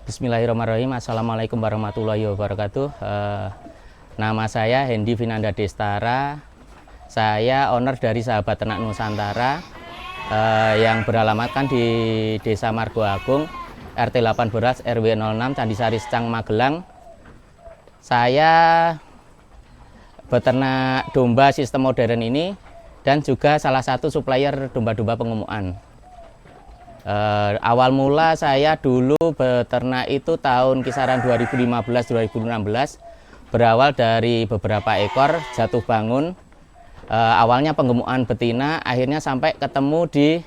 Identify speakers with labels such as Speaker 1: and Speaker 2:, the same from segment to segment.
Speaker 1: Bismillahirrahmanirrahim. Assalamualaikum warahmatullahi wabarakatuh. Nama saya Hendy Vinanda Destara. Saya owner dari Sahabat Ternak Nusantara yang beralamatkan di Desa Margo Agung, RT 18 RW 06, Candisari Secang, Magelang. Saya beternak domba sistem modern ini dan juga salah satu supplier domba-domba pengemukan. Awal mula saya dulu beternak itu tahun kisaran 2015-2016, berawal dari beberapa ekor jatuh bangun. Awalnya penggemukan betina, akhirnya sampai ketemu di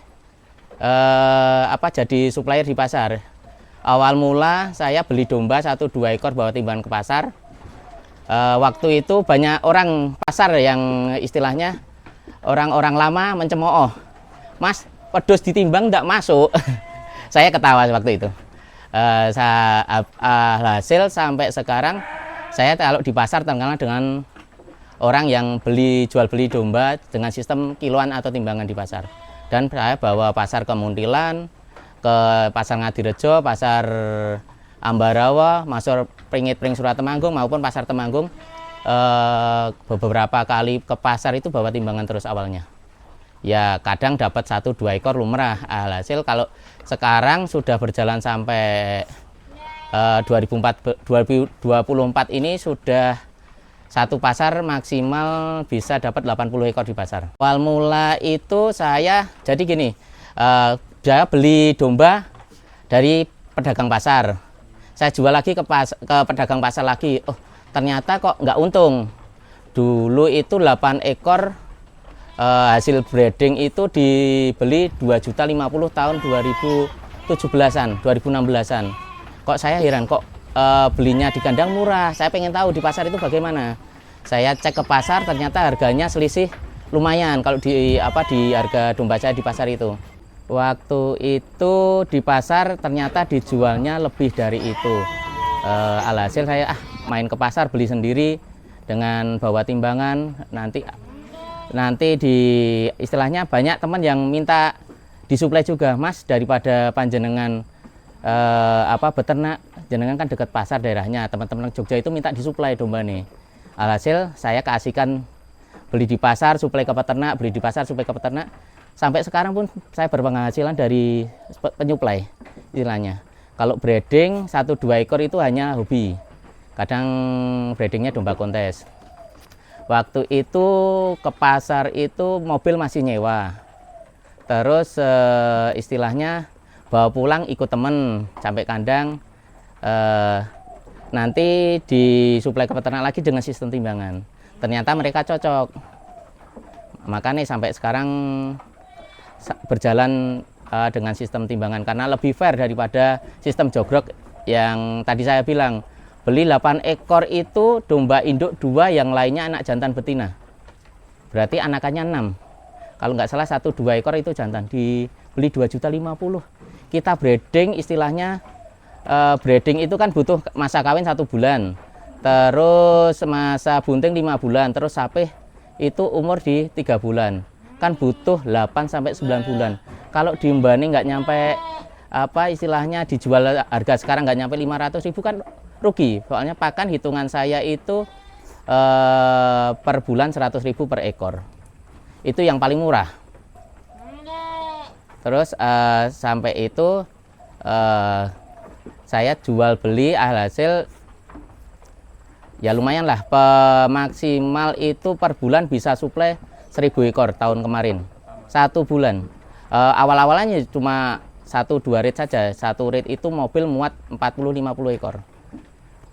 Speaker 1: jadi supplier di pasar. Awal mula saya beli domba 1-2 ekor bawa timbangan ke pasar. Waktu itu banyak orang pasar yang istilahnya orang-orang lama mencemooh, "Mas, pedus ditimbang enggak masuk." Saya ketawa waktu itu. Hasil sampai sekarang saya kalau di pasar terkenal dengan orang yang jual beli domba dengan sistem kiloan atau timbangan di pasar. Dan saya bawa pasar ke Muntilan, ke pasar Ngadirejo, pasar Ambarawa, masuk Pring Surat Temanggung maupun pasar Temanggung. Beberapa kali ke pasar itu bawa timbangan terus awalnya. Ya kadang dapat 1-2 ekor lumrah. Hasil kalau sekarang sudah berjalan sampai 2024 ini sudah satu pasar maksimal bisa dapat 80 ekor di pasar. Awal mula itu saya jadi gini, saya beli domba dari pedagang pasar. Saya jual lagi ke pedagang pasar lagi. Oh, ternyata kok nggak untung. Dulu itu 8 ekor hasil breeding itu dibeli 2.050.000 tahun 2017-an, 2016-an. Kok saya heran kok belinya di kandang murah. Saya pengen tahu di pasar itu bagaimana. Saya cek ke pasar, ternyata harganya selisih lumayan kalau di harga domba saya di pasar itu. Waktu itu di pasar ternyata dijualnya lebih dari itu. Alhasil saya main ke pasar beli sendiri dengan bawa timbangan. Nanti di istilahnya banyak teman yang minta disuplai juga, "Mas, daripada panjenengan beternak, jenengan kan dekat pasar daerahnya, teman-teman Jogja itu minta disuplai domba nih." Alhasil saya keasikan beli di pasar, suplai ke peternak, beli di pasar, suplai ke peternak. Sampai sekarang pun saya berpenghasilan dari penyuplai istilahnya. Kalau breeding 1-2 ekor itu hanya hobi. Kadang breedingnya domba kontes. Waktu itu ke pasar itu mobil masih nyewa. Terus istilahnya bawa pulang ikut temen sampai kandang. Nanti disuplai ke peternak lagi dengan sistem timbangan. Ternyata mereka cocok. Makanya sampai sekarang berjalan dengan sistem timbangan karena lebih fair daripada sistem jogrok yang tadi saya bilang. Beli 8 ekor itu domba induk 2, yang lainnya anak jantan betina. Berarti anakannya 6. Kalau nggak salah 1-2 ekor itu jantan, dibeli 2.050.000. Kita breeding istilahnya, breeding itu kan butuh masa kawin 1 bulan. Terus masa bunting 5 bulan, terus sapih itu umur di 3 bulan. Kan butuh 8-9 bulan. Kalau diembani nggak nyampe istilahnya dijual harga sekarang nggak nyampe 500.000 kan rugi. Soalnya pakan hitungan saya itu per bulan 100.000 per ekor. Itu yang paling murah. Terus sampai itu saya jual beli hasil ya lumayan lah. Maksimal itu per bulan bisa suplai 1.000 ekor tahun kemarin. 1 bulan. Awal-awalnya cuma 1-2 rit saja. 1 rit itu mobil muat 40-50 ekor.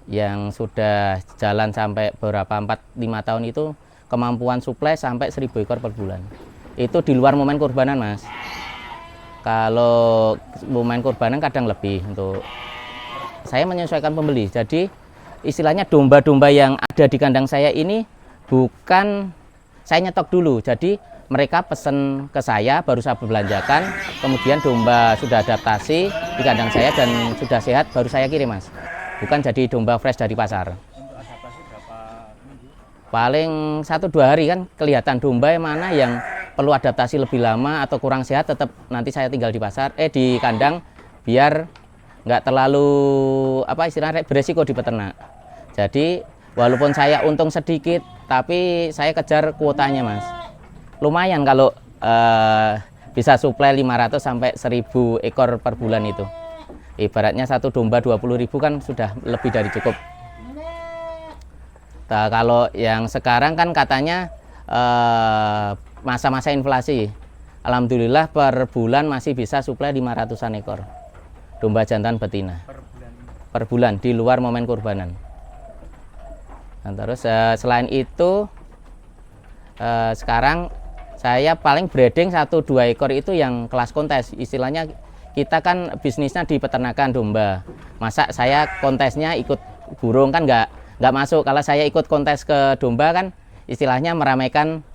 Speaker 1: Yang sudah jalan sampai berapa 4-5 tahun itu kemampuan suplai sampai 1.000 ekor per bulan. Itu di luar momen kurbanan, Mas. Kalau momen kurbanan kadang lebih. Untuk saya menyesuaikan pembeli. Jadi istilahnya domba-domba yang ada di kandang saya ini bukan saya nyetok dulu. Jadi mereka pesen ke saya, baru saya belanjakan. Kemudian domba sudah adaptasi di kandang saya dan sudah sehat, baru saya kirim, Mas. Bukan jadi domba fresh dari pasar.
Speaker 2: Untuk adaptasi berapa minggu?
Speaker 1: Paling 1-2 hari kan kelihatan domba mana yang perlu adaptasi lebih lama atau kurang sehat, tetap nanti saya tinggal di pasar, di kandang biar nggak terlalu apa istilahnya beresiko di peternak. Jadi walaupun saya untung sedikit, tapi saya kejar kuotanya mas. Lumayan kalau bisa suplai 500 sampai 1000 ekor per bulan itu. Ibaratnya satu domba 20.000 kan sudah lebih dari cukup. Nah, kalau yang sekarang kan katanya masa-masa inflasi. Alhamdulillah per bulan masih bisa suplai 500-an ekor domba jantan betina per bulan di luar momen kurbanan. Nah, terus selain itu sekarang saya paling breeding 1-2 ekor itu yang kelas kontes. Istilahnya kita kan bisnisnya di peternakan domba. Masa saya kontesnya ikut burung kan nggak masuk. Kalau saya ikut kontes ke domba kan istilahnya meramaikan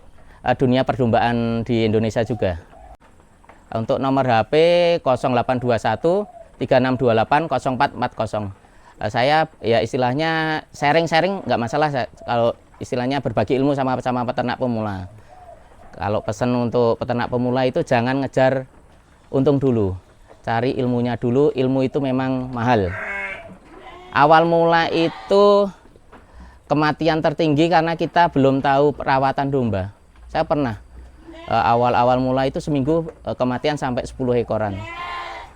Speaker 1: dunia perdombaan di Indonesia juga. Untuk nomor HP 0821 3628 0440. Saya ya istilahnya sharing-sharing nggak masalah kalau istilahnya berbagi ilmu sama peternak pemula. Kalau pesan untuk peternak pemula itu jangan ngejar untung dulu, cari ilmunya dulu. Ilmu itu memang mahal. Awal mula itu kematian tertinggi karena kita belum tahu perawatan domba. Saya pernah awal-awal mula itu seminggu kematian sampai 10 ekoran.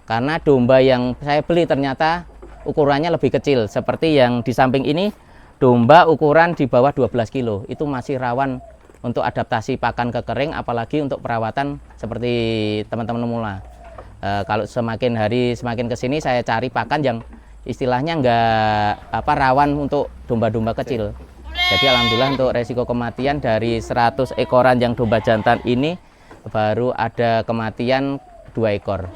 Speaker 1: Karena domba yang saya beli ternyata ukurannya lebih kecil. Seperti yang di samping ini, domba ukuran di bawah 12 kilo. Itu masih rawan untuk adaptasi pakan ke kering, apalagi untuk perawatan seperti teman-teman pemula. Kalau semakin hari semakin ke sini saya cari pakan yang istilahnya nggak rawan untuk domba-domba kecil. Jadi alhamdulillah untuk resiko kematian dari 100 ekoran yang domba jantan ini baru ada kematian 2 ekor.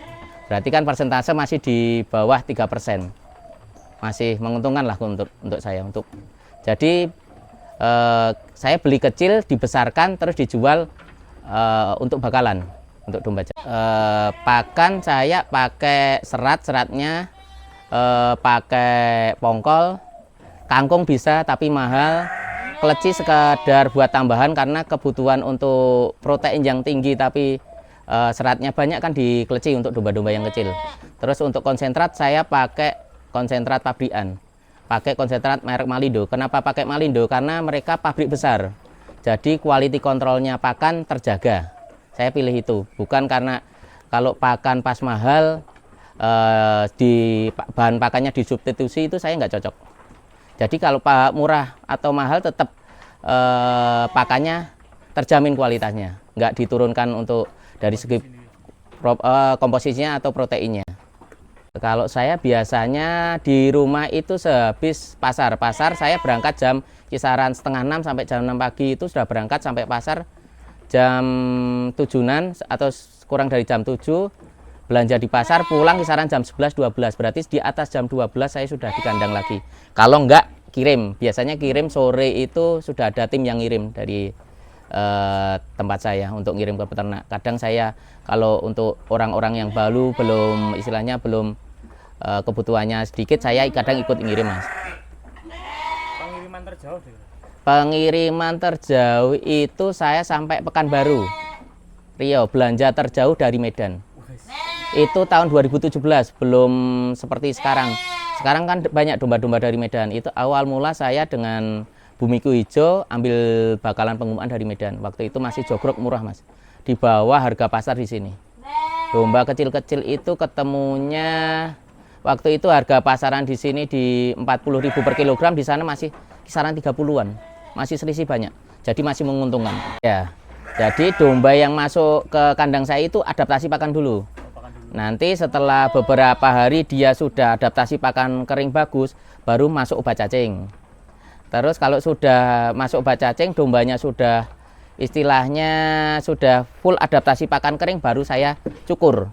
Speaker 1: Berarti kan persentase masih di bawah 3%. Masih menguntungkan lah untuk saya. Jadi saya beli kecil, dibesarkan, terus dijual untuk bakalan, untuk domba jantan. Pakan saya pakai seratnya, pakai pongkol, kangkung bisa tapi mahal. Keleci sekedar buat tambahan karena kebutuhan untuk protein yang tinggi tapi seratnya banyak kan di keleci untuk domba-domba yang kecil. Terus untuk konsentrat saya pakai konsentrat pabrikan. Pakai konsentrat merek Malindo. Kenapa pakai Malindo? Karena mereka pabrik besar. Jadi quality kontrolnya pakan terjaga. Saya pilih itu. Bukan karena kalau pakan pas mahal di bahan pakannya disubstitusi, itu saya nggak cocok. Jadi kalau murah atau mahal tetap pakannya terjamin kualitasnya. Nggak diturunkan untuk dari segi komposisinya atau proteinnya. Kalau saya biasanya di rumah itu sehabis pasar saya berangkat jam kisaran setengah 6 sampai jam 6 pagi itu sudah berangkat sampai pasar jam 7-an atau kurang dari jam 7, belanja di pasar, pulang kisaran jam 11-12, berarti di atas jam 12 saya sudah di kandang lagi. Kalau enggak kirim, biasanya kirim sore itu sudah ada tim yang ngirim dari tempat saya untuk ngirim ke peternak. Kadang saya kalau untuk orang-orang yang baru belum istilahnya belum kebutuhannya sedikit, saya kadang ikut ngirim mas.
Speaker 2: Pengiriman terjauh deh.
Speaker 1: Pengiriman terjauh itu saya sampai Pekanbaru, Riau, belanja terjauh dari Medan. Itu tahun 2017, belum seperti sekarang. Sekarang kan banyak domba-domba dari Medan. Itu awal mula saya dengan Bumiku Hijau ambil bakalan pengumuman dari Medan. Waktu itu masih jogrok murah mas, di bawah harga pasar di sini. Domba kecil-kecil itu ketemunya waktu itu harga pasaran di sini di 40.000 per kilogram, di sana masih kisaran 30-an. Masih selisih banyak. Jadi masih menguntungkan. Ya. Jadi domba yang masuk ke kandang saya itu adaptasi pakan dulu. Nanti setelah beberapa hari dia sudah adaptasi pakan kering bagus, baru masuk obat cacing. Terus kalau sudah masuk obat cacing, dombanya sudah istilahnya sudah full adaptasi pakan kering, baru saya cukur.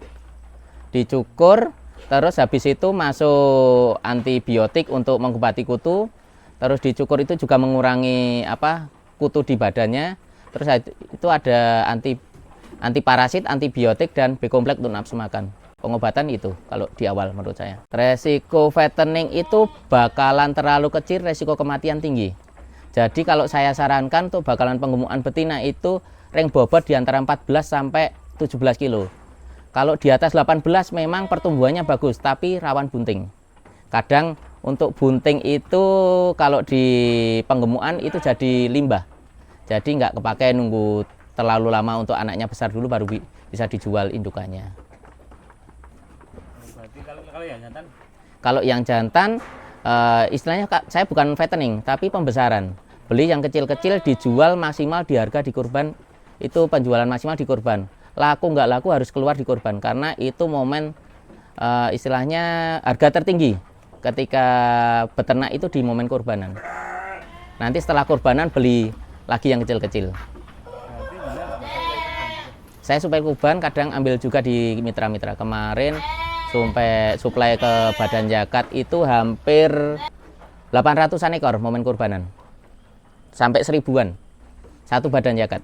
Speaker 1: Dicukur, terus habis itu masuk antibiotik untuk mengobati kutu. Terus dicukur itu juga mengurangi kutu di badannya. Terus itu ada anti parasit, antibiotik, dan B kompleks untuk nafsu makan. Pengobatan itu kalau di awal menurut saya. Resiko fattening itu bakalan terlalu kecil, resiko kematian tinggi. Jadi kalau saya sarankan tuh bakalan penggemukan betina itu ring bobot di antara 14 sampai 17 kilo. Kalau di atas 18 memang pertumbuhannya bagus, tapi rawan bunting. Kadang untuk bunting itu kalau di penggemukan itu jadi limbah. Jadi nggak kepakai, nunggu terlalu lama untuk anaknya besar dulu baru bisa dijual indukannya.
Speaker 2: Berarti kalau yang jantan?
Speaker 1: Kalau yang jantan, istilahnya saya bukan fattening, tapi pembesaran. Beli yang kecil-kecil dijual maksimal di harga di kurban, itu penjualan maksimal di kurban. Laku nggak laku harus keluar di kurban, karena itu momen istilahnya harga tertinggi ketika beternak itu di momen kurbanan. Nanti setelah kurbanan beli lagi yang kecil-kecil. Saya suplai kurban kadang ambil juga di mitra-mitra. Kemarin suplai ke Badan Zakat itu hampir 800-an ekor momen kurbanan. Sampai 1000-an satu Badan Zakat.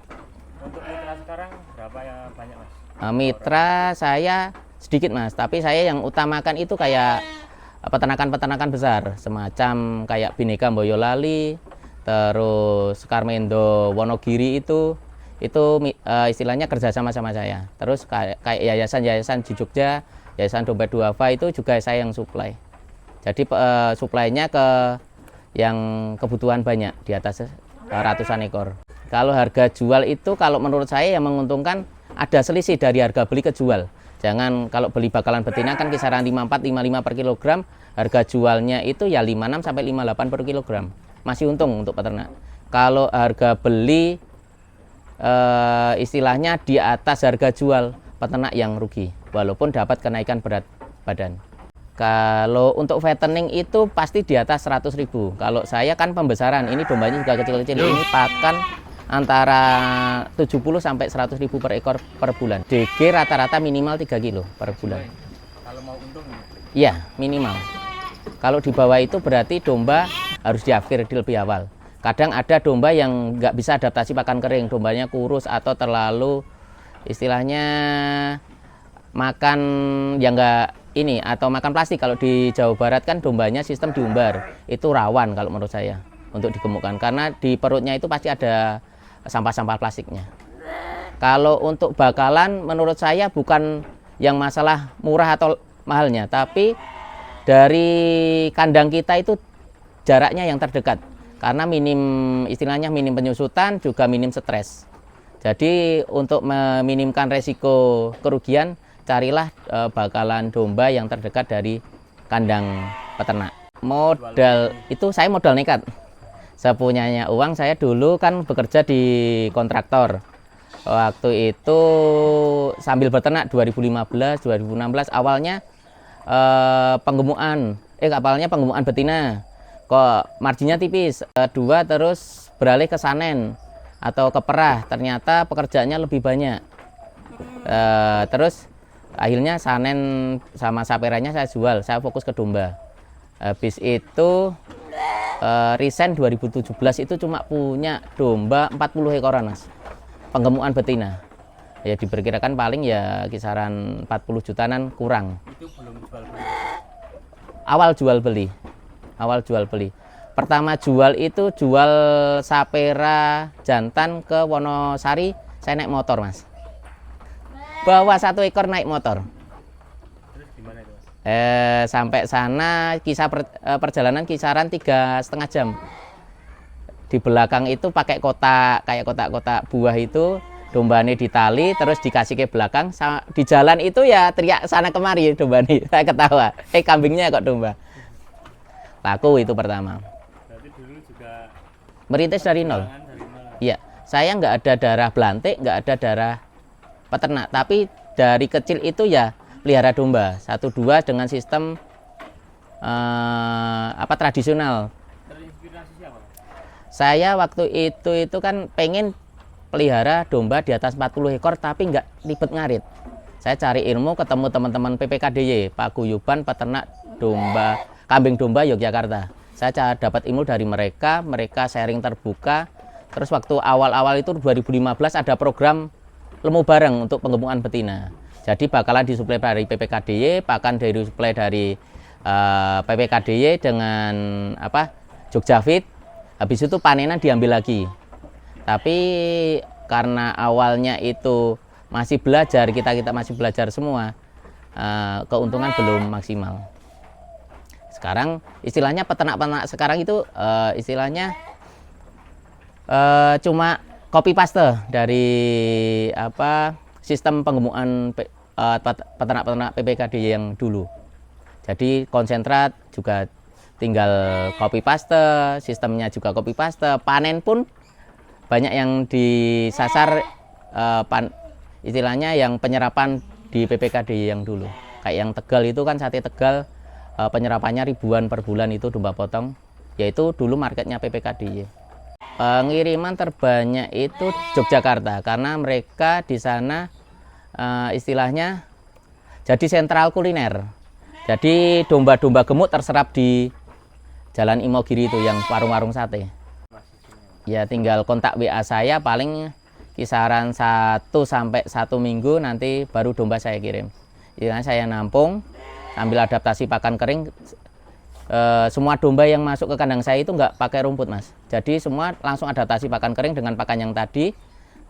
Speaker 2: Untuk mitra sekarang berapa ya banyak Mas?
Speaker 1: Mitra saya sedikit Mas, tapi saya yang utamakan itu kayak peternakan-peternakan besar, semacam kayak Bhinneka Boyolali, terus Karmendo Wonogiri itu istilahnya kerja sama saya. Terus kayak yayasan-yayasan di Jogja, Yayasan Dompet Duafa itu juga saya yang suplai. Jadi suplainya ke yang kebutuhan banyak di atas ratusan ekor. Kalau harga jual itu kalau menurut saya yang menguntungkan ada selisih dari harga beli ke jual. Jangan kalau beli bakalan betina kan kisaran 54 55 per kilogram, harga jualnya itu ya 56 sampai 58 per kilogram. Masih untung untuk peternak. Kalau harga beli istilahnya di atas harga jual, peternak yang rugi walaupun dapat kenaikan berat badan. Kalau untuk fattening itu pasti di atas 100.000. Kalau saya kan pembesaran, ini dombanya juga kecil-kecil. Ini pakan antara 70 sampai 100.000 per ekor per bulan. DG rata-rata minimal 3 kilo per bulan.
Speaker 2: Kalau mau untung?
Speaker 1: Iya, minimal. Kalau di bawah itu berarti domba harus diakhir di lebih awal. Kadang ada domba yang nggak bisa adaptasi pakan kering, dombanya kurus atau terlalu istilahnya makan yang nggak ini atau makan plastik. Kalau di Jawa Barat kan dombanya sistem diumbar, itu rawan kalau menurut saya untuk digemukkan karena di perutnya itu pasti ada sampah-sampah plastiknya. Kalau untuk bakalan menurut saya bukan yang masalah murah atau mahalnya, tapi dari kandang kita itu jaraknya yang terdekat karena minim istilahnya minim penyusutan juga minim stres. Jadi untuk meminimkan resiko kerugian carilah bakalan domba yang terdekat dari kandang peternak. Modal itu saya modal nekat. Sepunyanya uang saya dulu kan bekerja di kontraktor. Waktu itu sambil beternak 2015, 2016 awalnya awalnya penggemukan betina. Kok marginnya tipis. Kedua terus beralih ke sanen atau ke perah. Ternyata pekerjaannya lebih banyak. Terus akhirnya sanen sama saperanya saya jual, saya fokus ke domba. Habis itu resign 2017 itu cuma punya domba 40 ekoran Mas. Penggemukan betina. Ya diperkirakan paling ya kisaran 40 jutaan kurang.
Speaker 2: Itu belum jual beli.
Speaker 1: Awal jual beli. Pertama jual itu jual sapera jantan ke Wonosari, saya naik motor Mas. Bawa 1 ekor naik motor.
Speaker 2: Terus gimana itu Mas?
Speaker 1: Sampai sana kisah perjalanan kisaran 3,5 jam. Di belakang itu pakai kotak kayak kotak-kotak buah itu, dombanya ditali terus dikasih ke belakang. Di jalan itu ya teriak sana kemari dombanya. Saya ketawa. Kambingnya kok domba. Laku itu pertama.
Speaker 2: Berarti dulu juga
Speaker 1: Merintis dari nol. Iya, saya nggak ada darah belantik, nggak ada darah peternak, tapi dari kecil itu ya pelihara domba 1-2 dengan sistem tradisional.
Speaker 2: Terinspirasi siapa?
Speaker 1: Saya waktu itu kan pengen pelihara domba di atas 40 ekor tapi nggak ribet ngarit. Saya cari ilmu, ketemu teman-teman PPKDY, Paguyuban Peternak Domba, Kambing Domba Yogyakarta. Saya dapat ilmu dari mereka sharing terbuka. Terus waktu awal-awal itu 2015 ada program lemu bareng untuk penggemukan betina. Jadi bakalan disuplai dari PPKDY, pakan disuplai dari PPKDY dengan Jogjafit. Habis itu panenan diambil lagi. Tapi karena awalnya itu masih belajar, kita masih belajar semua, keuntungan belum maksimal. Sekarang istilahnya peternak-peternak sekarang itu istilahnya cuma copy paste dari sistem penggemukan peternak-peternak PPKD yang dulu. Jadi konsentrat juga tinggal copy paste, sistemnya juga copy paste, panen pun banyak yang disasar istilahnya yang penyerapan di PPKD yang dulu. Kayak yang Tegal itu kan sate Tegal penyerapannya ribuan per bulan itu domba potong, yaitu dulu marketnya PPKD. Pengiriman terbanyak itu Yogyakarta karena mereka di sana istilahnya jadi sentral kuliner. Jadi domba-domba gemuk terserap di Jalan Imogiri itu yang warung-warung sate. Ya tinggal kontak WA saya, paling kisaran 1 sampai 1 minggu nanti baru domba saya kirim. Istilahnya saya nampung sambil adaptasi pakan kering. Semua domba yang masuk ke kandang saya itu nggak pakai rumput, Mas. Jadi semua langsung adaptasi pakan kering dengan pakan yang tadi.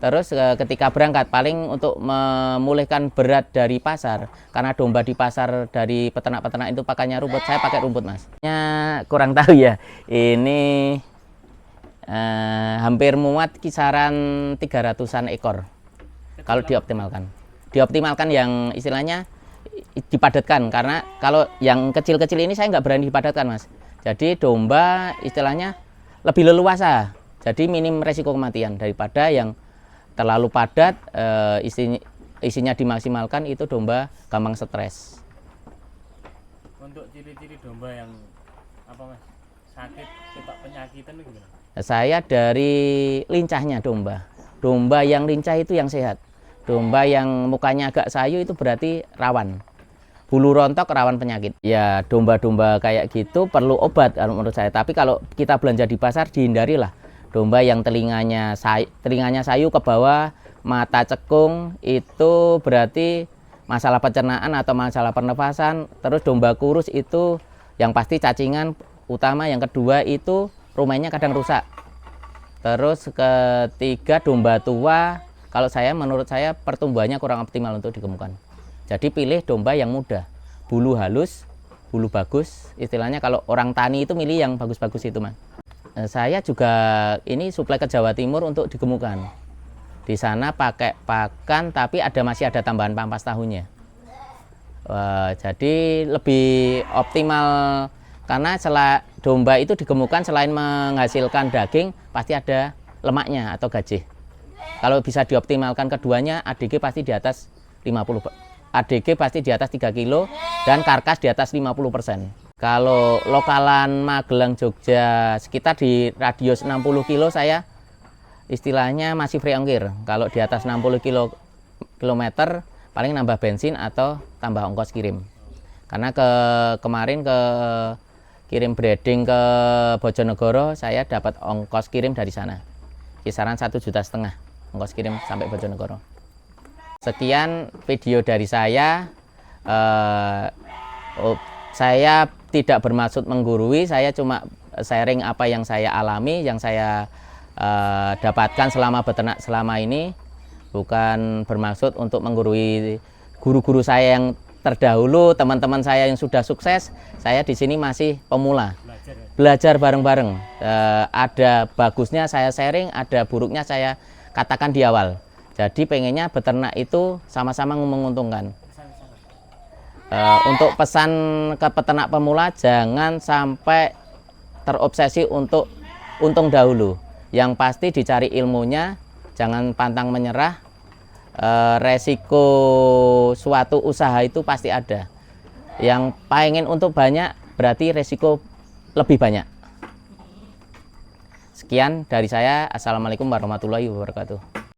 Speaker 1: Terus ketika berangkat paling untuk memulihkan berat dari pasar, karena domba di pasar dari peternak-peternak itu pakannya rumput, saya pakai rumput, Mas. Ya, kurang tahu ya. Ini hampir muat kisaran 300-an ekor kalau dioptimalkan. Dioptimalkan yang istilahnya dipadatkan, karena kalau yang kecil-kecil ini saya nggak berani dipadatkan, Mas. Jadi domba istilahnya lebih leluasa, jadi minim resiko kematian daripada yang terlalu padat, isinya dimaksimalkan, itu domba gampang stres.
Speaker 2: Untuk ciri-ciri domba yang Mas, sakit, ketok penyakitan itu gimana?
Speaker 1: Saya dari lincahnya domba. Domba yang lincah itu yang sehat. Domba yang mukanya agak sayu itu berarti rawan. Bulu rontok rawan penyakit. Ya domba-domba kayak gitu perlu obat kalau menurut saya. Tapi kalau kita belanja di pasar dihindarilah. Domba yang telinganya sayu ke bawah, mata cekung, itu berarti masalah pencernaan atau masalah pernafasan. Terus domba kurus itu yang pasti cacingan utama. Yang kedua itu rumahnya kadang rusak. Terus ketiga domba tua, kalau menurut saya pertumbuhannya kurang optimal untuk digemukkan. Jadi pilih domba yang muda, bulu halus, bulu bagus. Istilahnya kalau orang tani itu milih yang bagus-bagus itu, Mas. Saya juga ini suplai ke Jawa Timur untuk digemukkan. Di sana pakai pakan tapi masih ada tambahan pampas tahunya. Jadi lebih optimal. Karena domba itu digemukkan selain menghasilkan daging, pasti ada lemaknya atau gajih. Kalau bisa dioptimalkan keduanya, ADG pasti di atas 50. ADG pasti di atas 3 kilo dan karkas di atas 50%. Kalau lokalan Magelang, Jogja, sekitar di radius 60 kilo saya istilahnya masih free ongkir. Kalau di atas 60 kilometer paling nambah bensin atau tambah ongkos kirim. Karena kemarin kirim breeding ke Bojonegoro, saya dapat ongkos kirim dari sana kisaran 1,5 juta ongkos kirim sampai Bojonegoro. Sekian video dari saya. Saya tidak bermaksud menggurui, saya cuma sharing apa yang saya alami, yang saya dapatkan selama beternak selama ini. Bukan bermaksud untuk menggurui guru-guru saya yang terdahulu, teman-teman saya yang sudah sukses. Saya di sini masih pemula, belajar bareng-bareng. Ada bagusnya saya sharing, ada buruknya saya katakan di awal. Jadi pengennya beternak itu sama-sama menguntungkan. Untuk pesan ke peternak pemula, jangan sampai terobsesi untuk untung dahulu. Yang pasti dicari ilmunya, jangan pantang menyerah. Resiko suatu usaha itu pasti ada. Yang pengen untuk banyak berarti resiko lebih banyak. Sekian dari saya. Assalamualaikum warahmatullahi wabarakatuh.